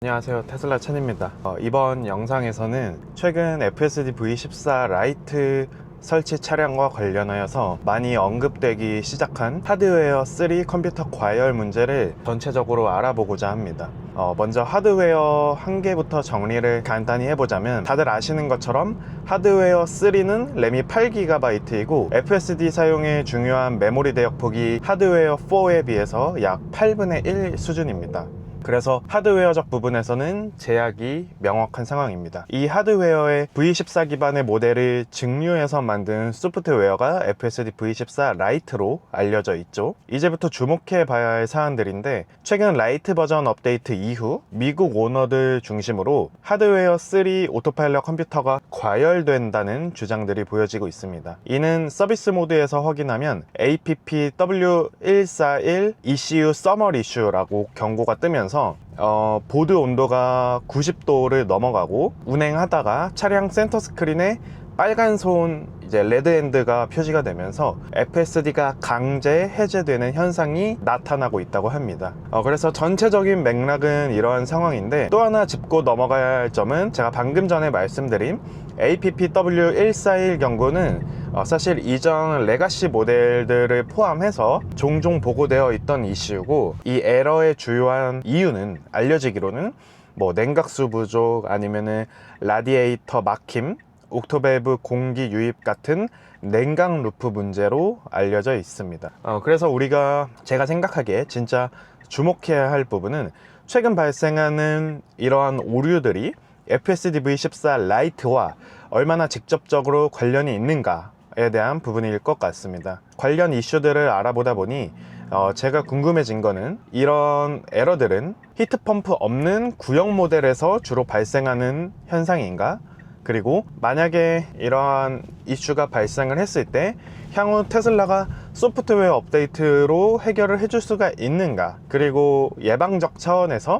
안녕하세요, 테슬라 찬입니다. 이번 영상에서는 최근 FSD V14 라이트 설치 차량과 관련하여서 많이 언급되기 시작한 하드웨어 3 컴퓨터 과열 문제를 전체적으로 알아보고자 합니다. 먼저 하드웨어 한 개부터 정리를 간단히 해보자면, 다들 아시는 것처럼 하드웨어 3는 램이 8GB이고 FSD 사용에 중요한 메모리 대역폭이 하드웨어 4에 비해서 약 8분의 1 수준입니다. 그래서 하드웨어적 부분에서는 제약이 명확한 상황입니다. 이 하드웨어의 V14 기반의 모델을 증류해서 만든 소프트웨어가 FSD V14 라이트로 알려져 있죠. 이제부터 주목해 봐야 할 사안들인데, 최근 라이트 버전 업데이트 이후 미국 오너들 중심으로 하드웨어 3 오토파일럿 컴퓨터가 과열된다는 주장들이 보여지고 있습니다. 이는 서비스 모드에서 확인하면 APPW141 ECU Summer Issue라고 경고가 뜨면서 보드 온도가 90도를 넘어가고, 운행하다가 차량 센터 스크린에 빨간 손 레드 핸드가 표시가 되면서 FSD가 강제 해제되는 현상이 나타나고 있다고 합니다. 그래서 전체적인 맥락은 이러한 상황인데, 또 하나 짚고 넘어가야 할 점은 제가 방금 전에 말씀드린 APPW141 경고는 사실 이전 레가시 모델들을 포함해서 종종 보고되어 있던 이슈고, 이 에러의 주요한 이유는 알려지기로는 냉각수 부족, 아니면은 라디에이터 막힘, 옥토밸브 공기 유입 같은 냉각 루프 문제로 알려져 있습니다. 그래서 제가 생각하기에 진짜 주목해야 할 부분은, 최근 발생하는 이러한 오류들이 FSD V14 라이트와 얼마나 직접적으로 관련이 있는가에 대한 부분일 것 같습니다. 관련 이슈들을 알아보다 보니 제가 궁금해진 거는, 이런 에러들은 히트펌프 없는 구형 모델에서 주로 발생하는 현상인가? 그리고 만약에 이러한 이슈가 발생을 했을 때 향후 테슬라가 소프트웨어 업데이트로 해결을 해줄 수가 있는가? 그리고 예방적 차원에서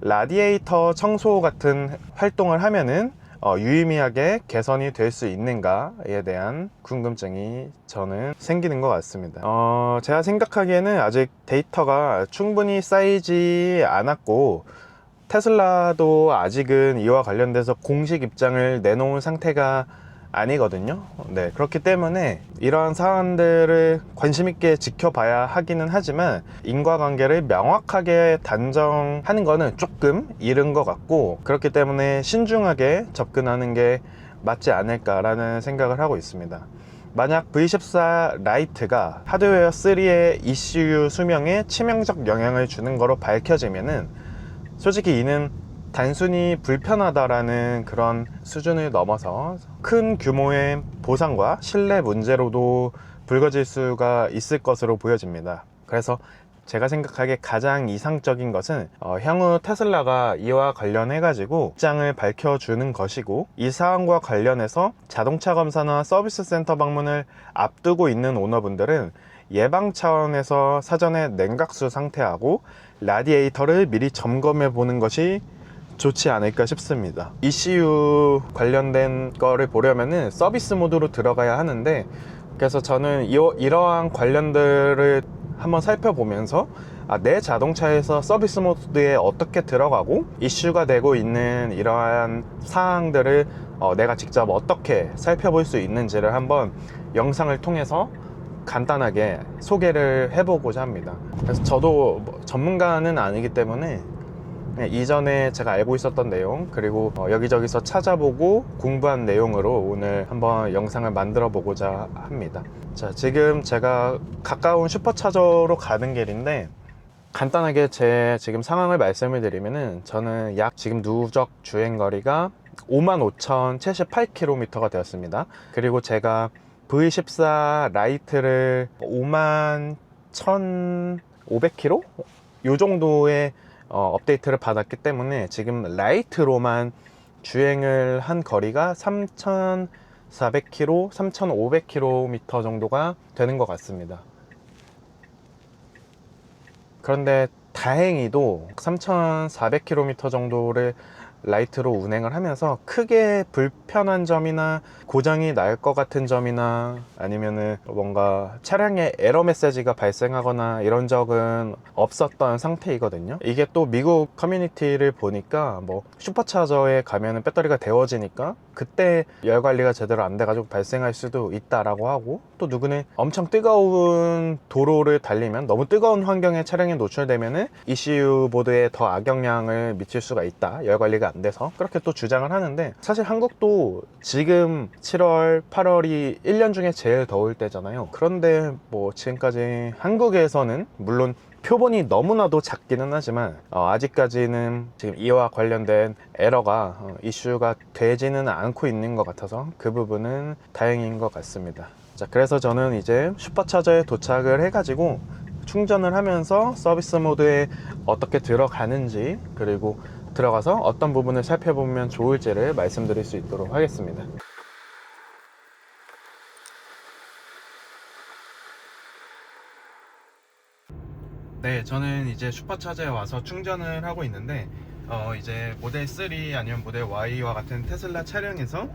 라디에이터 청소 같은 활동을 하면은 유의미하게 개선이 될 수 있는가에 대한 궁금증이 저는 생기는 것 같습니다. 제가 생각하기에는 아직 데이터가 충분히 쌓이지 않았고, 테슬라도 아직은 이와 관련돼서 공식 입장을 내놓은 상태가 아니거든요. 그렇기 때문에 이러한 사안들을 관심 있게 지켜봐야 하기는 하지만, 인과관계를 명확하게 단정하는 거는 조금 이른 것 같고, 그렇기 때문에 신중하게 접근하는 게 맞지 않을까라는 생각을 하고 있습니다. 만약 V14 라이트가 하드웨어 3의 ECU 수명에 치명적 영향을 주는 거로 밝혀지면은, 솔직히 이는 단순히 불편하다라는 그런 수준을 넘어서 큰 규모의 보상과 신뢰 문제로도 불거질 수가 있을 것으로 보여집니다. 그래서 제가 생각하기에 가장 이상적인 것은 향후 테슬라가 이와 관련해 가지고 입장을 밝혀주는 것이고, 이 사안과 관련해서 자동차 검사나 서비스 센터 방문을 앞두고 있는 오너분들은 예방 차원에서 사전에 냉각수 상태하고 라디에이터를 미리 점검해 보는 것이 좋지 않을까 싶습니다. ECU 관련된 거를 보려면은 서비스 모드로 들어가야 하는데, 그래서 저는 이러한 관련들을 한번 살펴보면서 내 자동차에서 서비스 모드에 어떻게 들어가고 이슈가 되고 있는 이러한 사항들을 내가 직접 어떻게 살펴볼 수 있는지를 한번 영상을 통해서 간단하게 소개를 해보고자 합니다. 그래서 저도 전문가는 아니기 때문에 이전에 제가 알고 있었던 내용, 그리고 여기저기서 찾아보고 공부한 내용으로 오늘 한번 영상을 만들어 보고자 합니다. 자, 지금 제가 가까운 슈퍼차저로 가는 길인데, 간단하게 제 지금 상황을 말씀을 드리면은, 저는 약 지금 누적 주행거리가 55,078km가 되었습니다. 그리고 제가 V14 라이트를 51,500km? 요 정도의 업데이트를 받았기 때문에 지금 라이트로만 주행을 한 거리가 3,400km, 3,500km 정도가 되는 것 같습니다. 그런데 다행히도 3,400km 정도를 라이트로 운행을 하면서 크게 불편한 점이나 고장이 날 것 같은 점이나 아니면은 뭔가 차량에 에러 메시지가 발생하거나 이런 적은 없었던 상태이거든요. 이게 또 미국 커뮤니티를 보니까 뭐 슈퍼차저에 가면은 배터리가 데워지니까 그때 열 관리가 제대로 안 돼가지고 발생할 수도 있다라고 하고, 또 누구는 엄청 뜨거운 도로를 달리면 너무 뜨거운 환경에 차량에 노출되면은 ECU 보드에 더 악영향을 미칠 수가 있다, 열 관리가 안 돼서. 그렇게 또 주장을 하는데, 사실 한국도 지금 7월 8월이 1년 중에 제일 더울 때잖아요. 그런데 뭐 지금까지 한국에서는 물론 표본이 너무나도 작기는 하지만 아직까지는 지금 이와 관련된 에러가 이슈가 되지는 않고 있는 것 같아서 그 부분은 다행인 것 같습니다. 자, 그래서 저는 이제 슈퍼차저에 도착을 해가지고 충전을 하면서 서비스 모드에 어떻게 들어가는지, 그리고 들어가서 어떤 부분을 살펴보면 좋을지를 말씀드릴 수 있도록 하겠습니다. 네, 저는 이제 슈퍼차저에 와서 충전을 하고 있는데, 이제 모델 3 아니면 모델 Y와 같은 테슬라 차량에서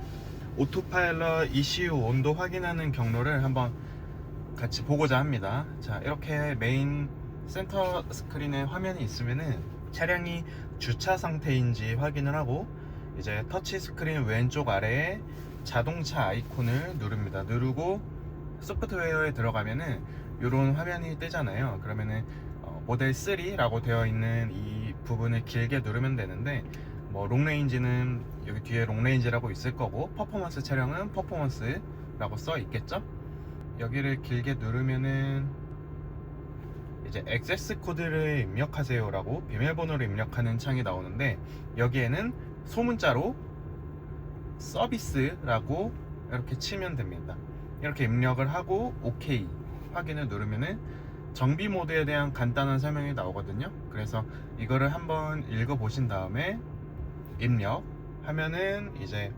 오토파일럿 ECU 온도 확인하는 경로를 한번 같이 보고자 합니다. 자, 이렇게 메인 센터 스크린에 화면이 있으면은 차량이 주차 상태인지 확인을 하고, 이제 터치 스크린 왼쪽 아래에 자동차 아이콘을 누릅니다. 누르고 소프트웨어에 들어가면은 이런 화면이 뜨잖아요. 그러면은 모델 3라고 되어 있는 이 부분을 길게 누르면 되는데, 뭐 롱레인지는 여기 뒤에 롱레인지라고 있을 거고, 퍼포먼스 차량은 퍼포먼스라고 써 있겠죠. 여기를 길게 누르면은 이제 액세스 코드를 입력하세요 라고 비밀번호를 입력하는 창이 나오는데, 여기에는 소문자로 서비스라고 이렇게 치면 됩니다. 이렇게 입력을 하고 OK 확인을 누르면은 정비 모드에 대한 간단한 설명이 나오거든요. 그래서 이거를 한번 읽어 보신 다음에 입력하면은 이제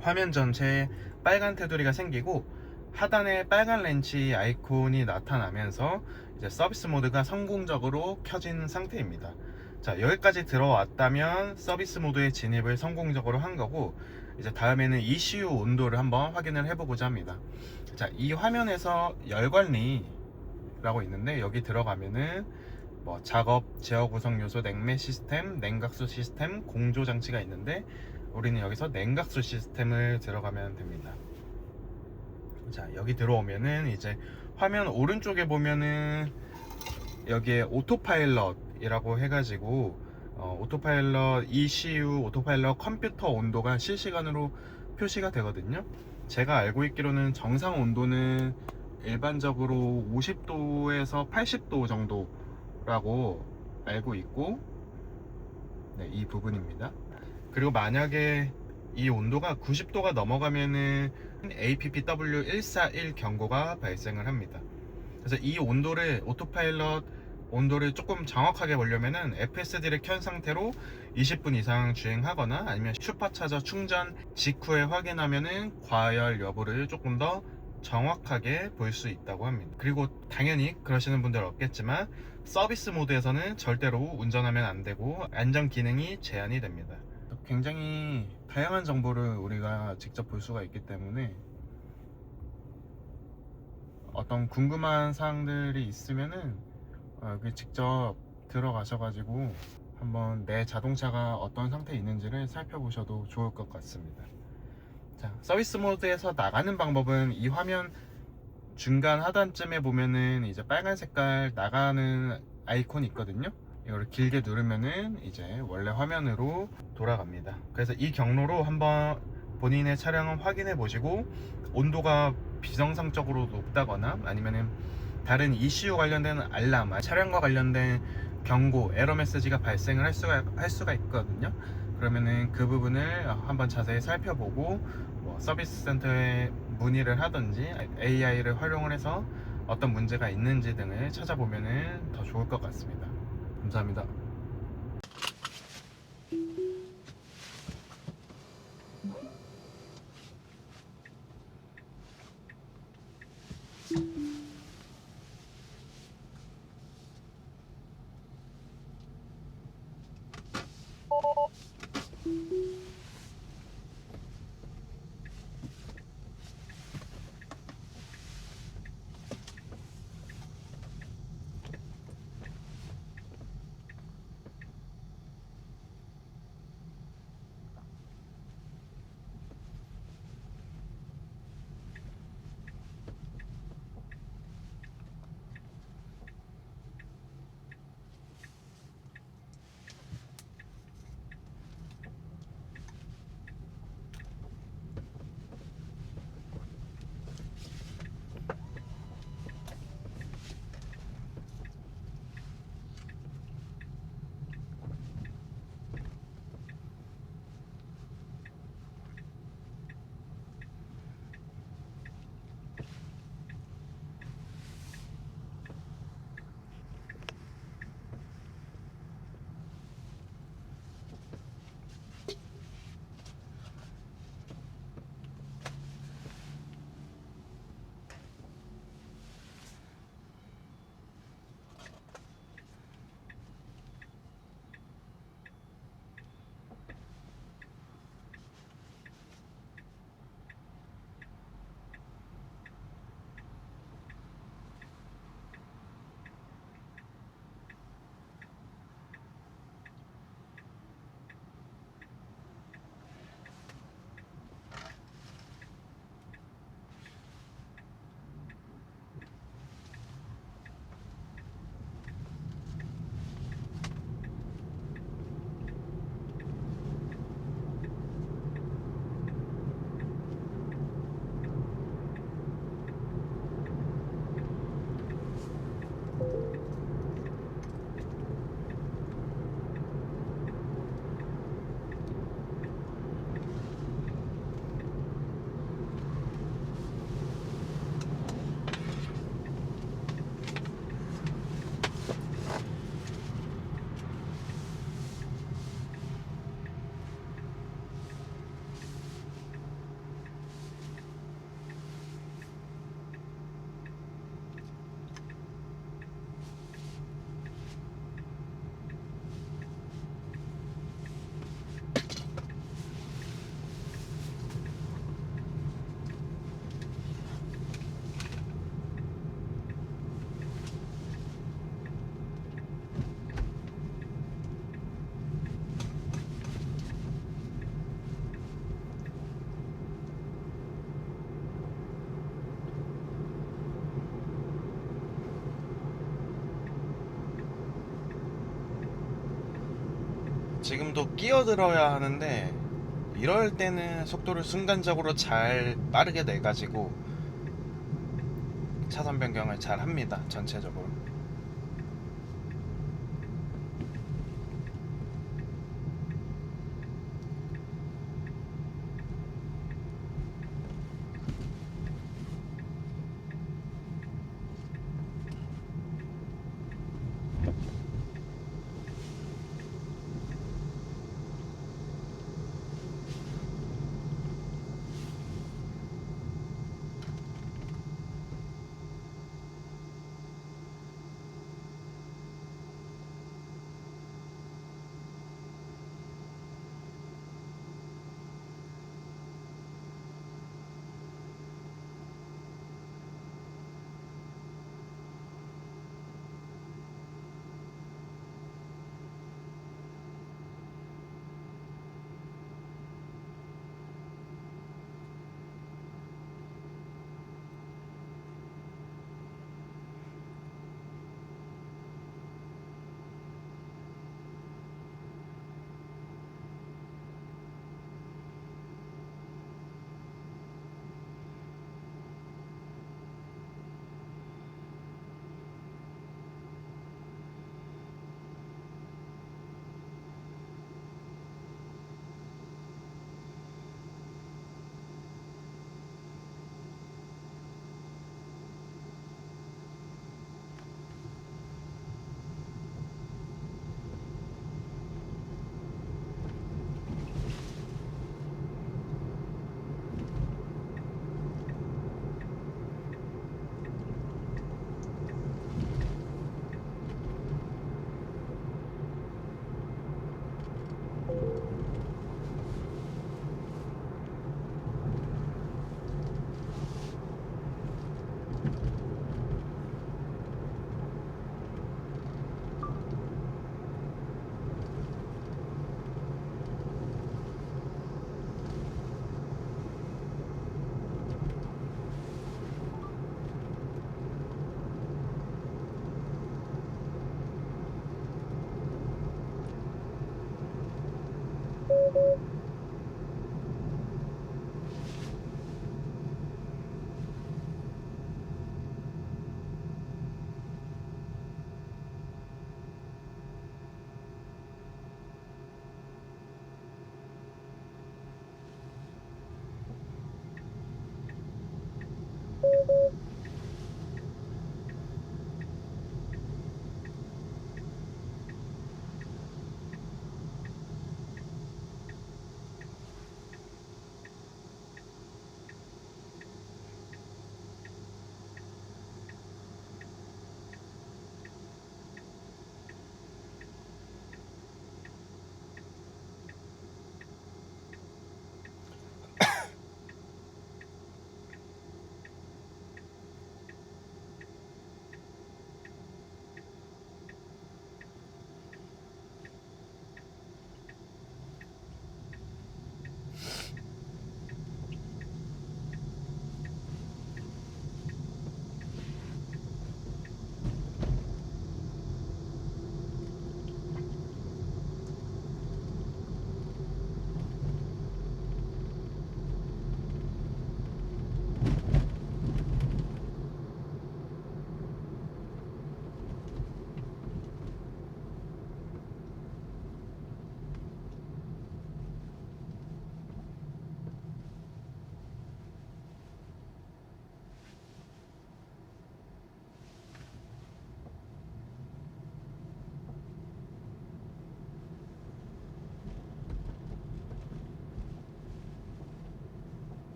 화면 전체에 빨간 테두리가 생기고 하단에 빨간 렌치 아이콘이 나타나면서 이제 서비스 모드가 성공적으로 켜진 상태입니다. 자, 여기까지 들어왔다면 서비스 모드에 진입을 성공적으로 한 거고, 이제 다음에는 ECU 온도를 한번 확인을 해보고자 합니다. 자, 이 화면에서 열관리라고 있는데, 여기 들어가면은 뭐 작업, 제어 구성 요소, 냉매 시스템, 냉각수 시스템, 공조 장치가 있는데, 우리는 여기서 냉각수 시스템을 들어가면 됩니다. 자, 여기 들어오면은 이제 화면 오른쪽에 보면은 여기에 오토파일럿이라고 해가지고 오토파일럿 ECU, 오토파일럿 컴퓨터 온도가 실시간으로 표시가 되거든요. 제가 알고 있기로는 정상 온도는 일반적으로 50도에서 80도 정도라고 알고 있고, 네, 이 부분입니다. 그리고 만약에 이 온도가 90도가 넘어가면은 APPW141 경고가 발생을 합니다. 그래서 이 온도를, 오토파일럿 온도를 조금 정확하게 보려면은 FSD를 켠 상태로 20분 이상 주행하거나, 아니면 슈퍼차저 충전 직후에 확인하면은 과열 여부를 조금 더 정확하게 볼 수 있다고 합니다. 그리고 당연히 그러시는 분들 없겠지만 서비스 모드에서는 절대로 운전하면 안 되고 안전 기능이 제한이 됩니다. 굉장히 다양한 정보를 우리가 직접 볼 수가 있기 때문에 어떤 궁금한 사항들이 있으면은 직접 들어가셔가지고 한번 내 자동차가 어떤 상태에 있는지를 살펴보셔도 좋을 것 같습니다. 자, 서비스 모드에서 나가는 방법은 이 화면 중간 하단쯤에 보면은 이제 빨간 색깔 나가는 아이콘이 있거든요. 이걸 길게 누르면은 이제 원래 화면으로 돌아갑니다. 그래서 이 경로로 한번 본인의 차량을 확인해 보시고, 온도가 비정상적으로 높다거나 아니면은 다른 ECU 관련된 알람, 차량과 관련된 경고, 에러 메시지가 발생을 할 수가 있거든요. 그러면은 그 부분을 한번 자세히 살펴보고 뭐 서비스 센터에 문의를 하든지 AI를 활용을 해서 어떤 문제가 있는지 등을 찾아보면은 더 좋을 것 같습니다. 감사합니다. 지금도 끼어들어야 하는데 이럴 때는 속도를 순간적으로 잘 빠르게 내가지고 차선 변경을 잘 합니다. 전체적으로.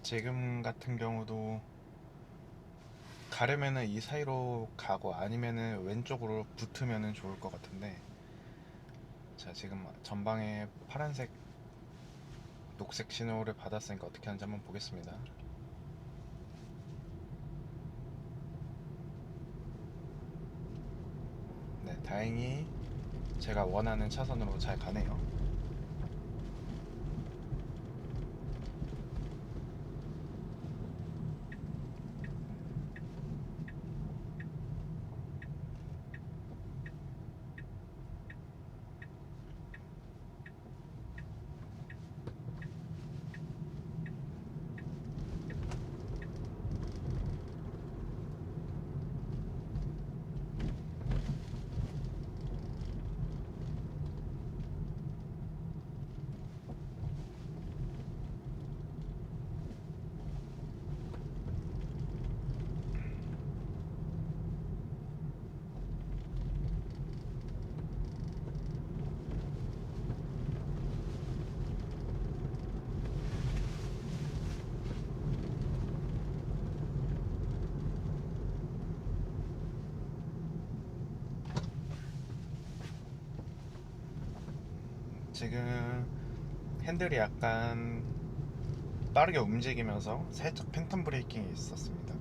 지금 같은 경우도 가려면은 이 사이로 가고 아니면은 왼쪽으로 붙으면은 좋을 것 같은데, 자 지금 전방에 파란색 녹색 신호를 받았으니까 어떻게 하는지 한번 보겠습니다. 네, 다행히 제가 원하는 차선으로 잘 가네요. 지금 핸들이 약간 빠르게 움직이면서 살짝 팬텀 브레이킹이 있었습니다.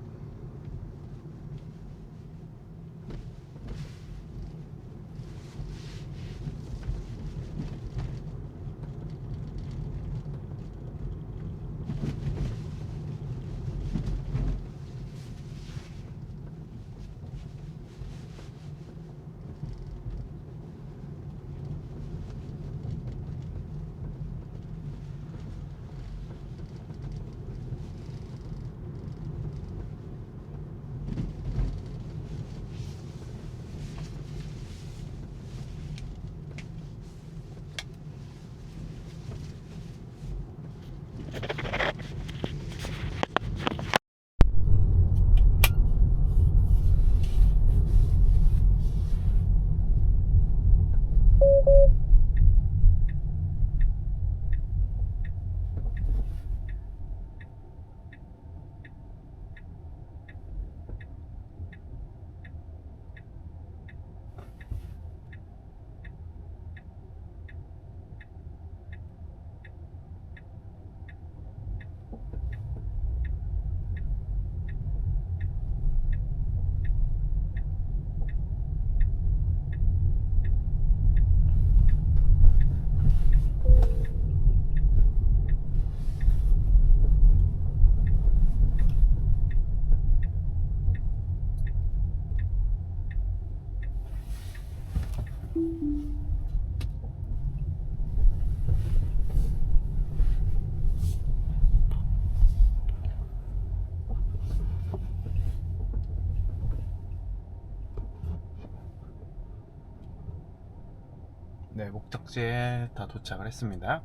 네, 목적지에 다 도착을 했습니다.